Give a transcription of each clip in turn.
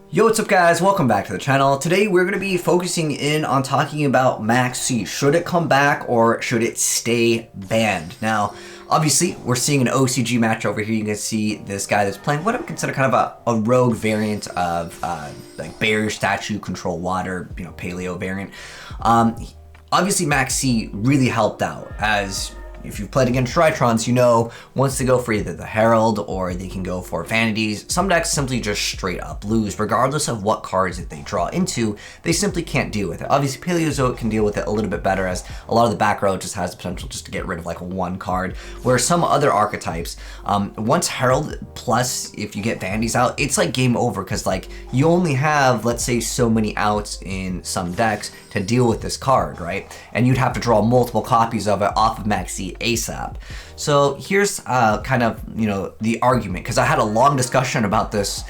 Yo, what's up guys? Welcome back to the channel. Today we're going to be focusing in on talking about MAXX. Should it come back or should it stay banned? Now, obviously, we're seeing an OCG match over here. You can see this guy that's playing what I would consider kind of a rogue variant of like barrier statue, control water, paleo variant. Obviously, MAXX really helped out, as if you've played against Drytrons, you know once they go for either the Herald or they can go for Vanities, some decks simply just straight up lose, regardless of what cards that they draw into. They simply can't deal with it. Obviously, Paleozoic can deal with it a little bit better, as a lot of the back row just has the potential just to get rid of like one card, where some other archetypes, once Herald plus if you get Vanities out, it's like game over, because like you only have, let's say, so many outs in some decks to deal with this card, right? And you'd have to draw multiple copies of it off of MAXX ASAP. So here's kind of, the argument, because I had a long discussion about this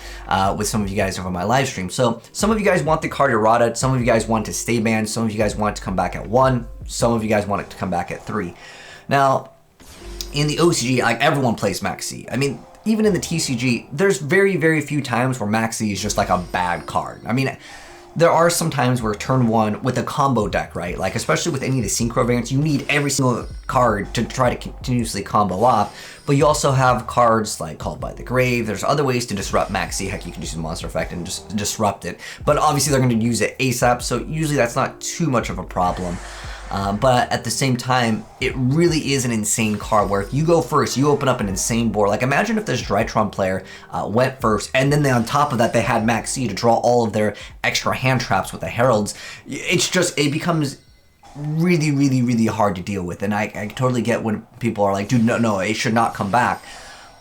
with some of you guys over my live stream. So some of you guys want the card Errata, some of you guys want to stay banned, some of you guys want it to come back at 1, some of you guys want it to come back at 3. Now, in the OCG, like everyone plays MAXX. I mean, even in the TCG, there's very, very few times where MAXX is just like a bad card. I mean, there are some times where turn 1 with a combo deck, right? Like especially with any of the synchro variants, you need every single card to try to continuously combo off. But you also have cards like Called by the Grave. There's other ways to disrupt MAXX. Heck, you can use a monster effect and just disrupt it. But obviously they're going to use it ASAP, so usually that's not too much of a problem. But at the same time, it really is an insane card where if you go first, you open up an insane board. Like imagine if this Drytron player went first, and then on top of that, they had MAXX to draw all of their extra hand traps with the Heralds. It becomes really, really, really hard to deal with. And I totally get when people are like, dude, no, it should not come back.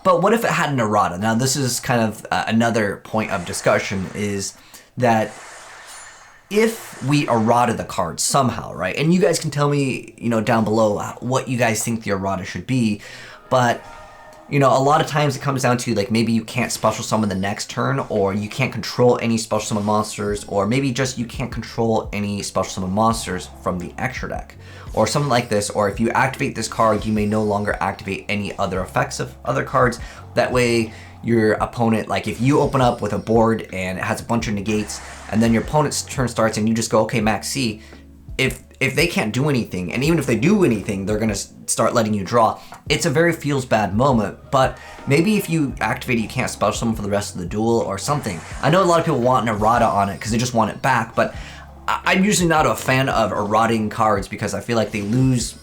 But what if it had an Errata? Now, this is kind of another point of discussion, is that if we Errata the card somehow, right? And you guys can tell me, down below what you guys think the Errata should be. But, a lot of times it comes down to like maybe you can't special summon the next turn, or you can't control any special summon monsters, or maybe just you can't control any special summon monsters from the extra deck, or something like this. Or if you activate this card, you may no longer activate any other effects of other cards. That way, your opponent, like if you open up with a board and it has a bunch of negates, and then your opponent's turn starts and you just go, okay, MAXX, if they can't do anything, and even if they do anything, they're gonna start letting you draw. It's a very feels bad moment, but maybe if you activate it, you can't special summon for the rest of the duel or something. I know a lot of people want an Errata on it because they just want it back, but I'm usually not a fan of errating cards because I feel like they lose,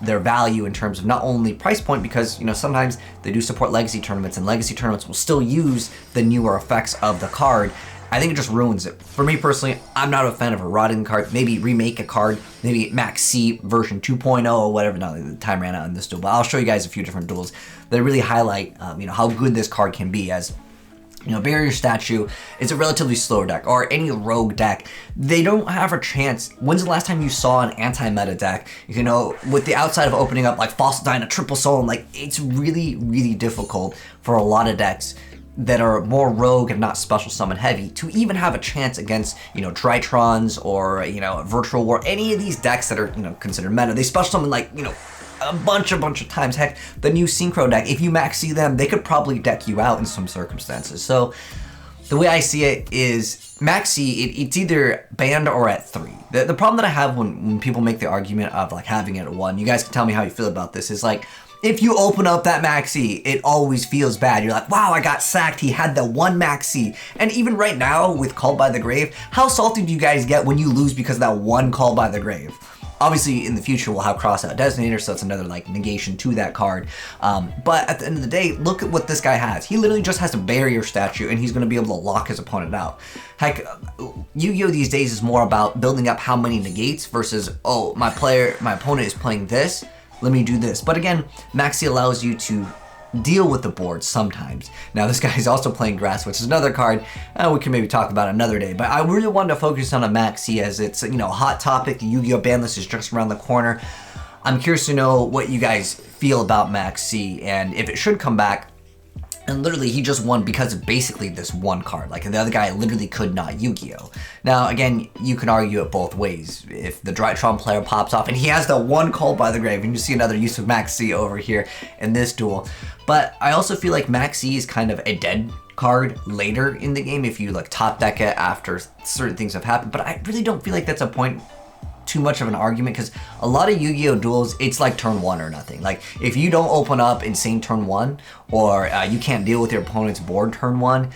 their value in terms of not only price point, because, sometimes they do support legacy tournaments, and legacy tournaments will still use the newer effects of the card. I think it just ruins it. For me personally, I'm not a fan of errating card. Maybe remake a card, maybe MAXX version 2.0 or whatever. No, the time ran out in this duel, but I'll show you guys a few different duels that really highlight, how good this card can be. As Barrier Statue is a relatively slow deck, or any rogue deck. They don't have a chance. When's the last time you saw an anti-meta deck, with the outside of opening up like Fossil Dyna, Triple Soul? Like, it's really, really difficult for a lot of decks that are more rogue and not special summon heavy to even have a chance against, Drytrons or, Virtual War, any of these decks that are, considered meta. They special summon like, a bunch of times. Heck, the new Synchro deck, if you MAXX them, they could probably deck you out in some circumstances. So the way I see it is MAXX, it's either banned or at 3. The problem that I have when people make the argument of like having it at 1, you guys can tell me how you feel about this, is like, if you open up that MAXX, it always feels bad. You're like, wow, I got sacked. He had the one MAXX. And even right now with Called by the Grave, how salty do you guys get when you lose because of that one Called by the Grave? Obviously, in the future, we'll have Crossout Designator, so it's another like negation to that card. But at the end of the day, look at what this guy has. He literally just has a Barrier Statue, and he's going to be able to lock his opponent out. Heck, Yu-Gi-Oh these days is more about building up how many negates versus, oh, my opponent is playing this, let me do this. But again, MAXX allows you to deal with the board sometimes. Now, this guy is also playing Grass, which is another card we can maybe talk about another day. But I really wanted to focus on a MAXX as it's, a hot topic. The Yu-Gi-Oh ban list is just around the corner. I'm curious to know what you guys feel about MAXX and if it should come back. And literally, he just won because of basically this one card. Like, the other guy literally could not YuGiOh. Now, again, you can argue it both ways. If the Drytron player pops off, and he has the one Call by the Grave, and you see another use of MAXX over here in this duel. But I also feel like MAXX is kind of a dead card later in the game if you like top deck it after certain things have happened. But I really don't feel like that's a point too much of an argument, because a lot of YuGiOh duels, it's like turn 1 or nothing. Like, if you don't open up insane turn 1, or you can't deal with your opponent's board turn 1,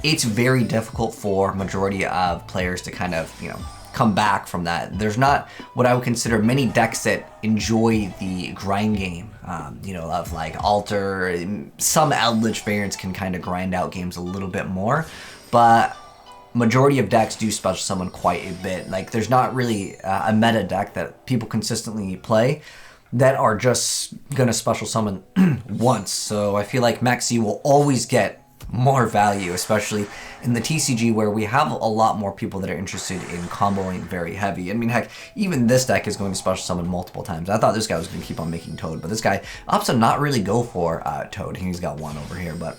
it's very difficult for majority of players to kind of, you know, come back from that. There's not what I would consider many decks that enjoy the grind game, you know, of like Alter. Some Eldritch variants can kind of grind out games a little bit more, but majority of decks do special summon quite a bit. Like, there's not really a meta deck that people consistently play that are just gonna special summon once. So I feel like MAXX will always get more value, especially in the TCG where we have a lot more people that are interested in comboing very heavy. I mean, heck, even this deck is going to special summon multiple times. I thought this guy was going to keep on making Toad, but this guy opts to not really go for Toad. He's got one over here, but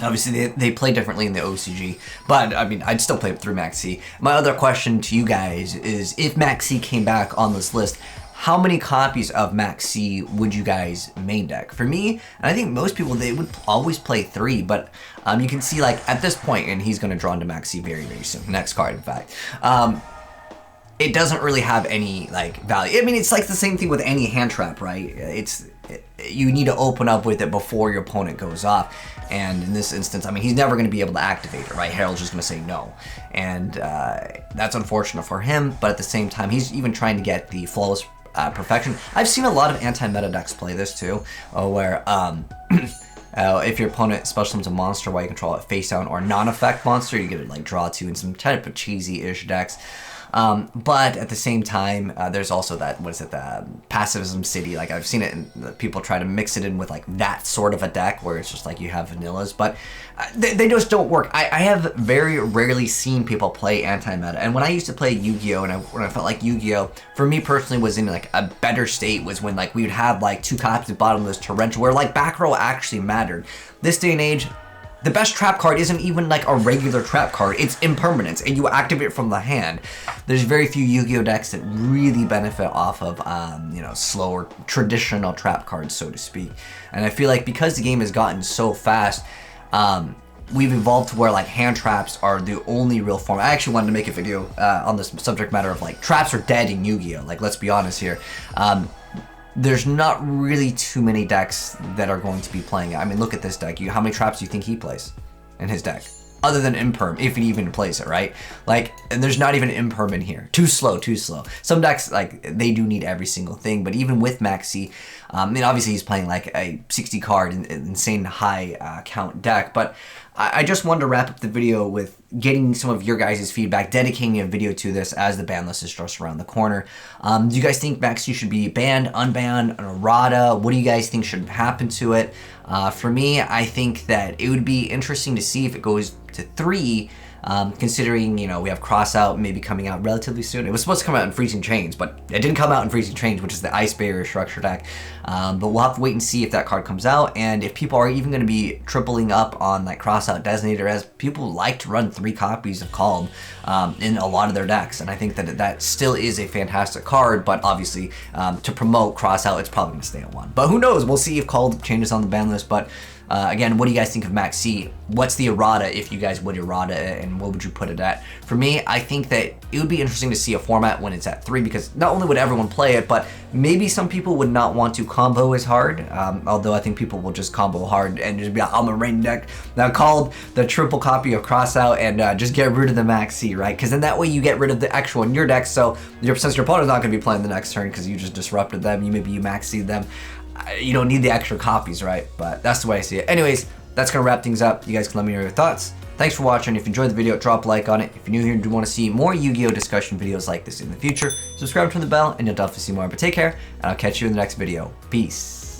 obviously, they play differently in the OCG, but I mean, I'd still play it through MAXX. My other question to you guys is, if MAXX came back on this list, how many copies of MAXX would you guys main deck? For me, and I think most people, they would always play 3, but you can see, like, at this point, and he's going to draw into MAXX very, very soon. Next card, in fact. It doesn't really have any, like, value. I mean, it's like the same thing with any hand trap, right? You need to open up with it before your opponent goes off. And in this instance, I mean, he's never going to be able to activate it, right? Harold's just going to say no. And that's unfortunate for him, but at the same time, he's even trying to get the flawless perfection. I've seen a lot of anti-meta decks play this too, where if your opponent special summons a monster while you control it face down, or non-effect monster, you get to like draw 2 in some type of cheesy-ish decks. But at the same time, there's also that, what is it, the Pacifism City. Like, I've seen it, in, people try to mix it in with like that sort of a deck where it's just like you have vanillas, but they just don't work. I have very rarely seen people play anti-meta, and when I used to play YuGiOh, and when I felt like YuGiOh, for me personally, was in like a better state, was when like we would have like 2 copies of Bottomless Torrential, where like back row actually mattered. This day and age, the best trap card isn't even like a regular trap card, it's impermanence, and you activate it from the hand. There's very few YuGiOh decks that really benefit off of, you know, slower, traditional trap cards, so to speak. And I feel like because the game has gotten so fast, we've evolved to where like hand traps are the only real form. I actually wanted to make a video on this subject matter of like, traps are dead in YuGiOh, like, let's be honest here. There's not really too many decks that are going to be playing it. I mean, look at this deck. How many traps do you think he plays in his deck? Other than Imperm, if he even plays it, right? Like, and there's not even Imperm in here. Too slow, too slow. Some decks, like, they do need every single thing, but even with MAXX, I mean, obviously he's playing like a 60 card, insane high count deck, but I just wanted to wrap up the video with getting some of your guys' feedback, dedicating a video to this as the ban list is just around the corner. Do you guys think MAXX should be banned, unbanned, an errata? What do you guys think should happen to it? For me, I think that it would be interesting to see if it goes to 3, considering, you know, we have Crossout maybe coming out relatively soon. It was supposed to come out in Freezing Chains, but it didn't come out in Freezing Chains, which is the Ice Barrier structure deck. But we'll have to wait and see if that card comes out, and if people are even going to be tripling up on like Crossout Designator, as people like to run 3 copies of Calm in a lot of their decks. And I think that that still is a fantastic card, but obviously to promote Crossout, it's probably going to stay at 1. But who knows? We'll see if Called changes on the ban list. But again, what do you guys think of MAXX? What's the errata, if you guys would errata it, and what would you put it at? For me, I think that it would be interesting to see a format when it's at 3, because not only would everyone play it, but maybe some people would not want to combo as hard, although I think people will just combo hard and just be like, I'm a rain deck now called the triple copy of Crossout, and just get rid of the MAXX, right? Because then that way you get rid of the extra in your deck, so since your opponent's not going to be playing the next turn because you just disrupted them, maybe you MAXX'd them, you don't need the extra copies, right? But that's the way I see it. Anyways, that's gonna wrap things up. You guys can let me know your thoughts. Thanks for watching. If you enjoyed the video, drop a like on it. If you're new here and do want to see more YuGiOh discussion videos like this in the future, subscribe to the bell and you'll definitely see more. But take care, and I'll catch you in the next video. Peace.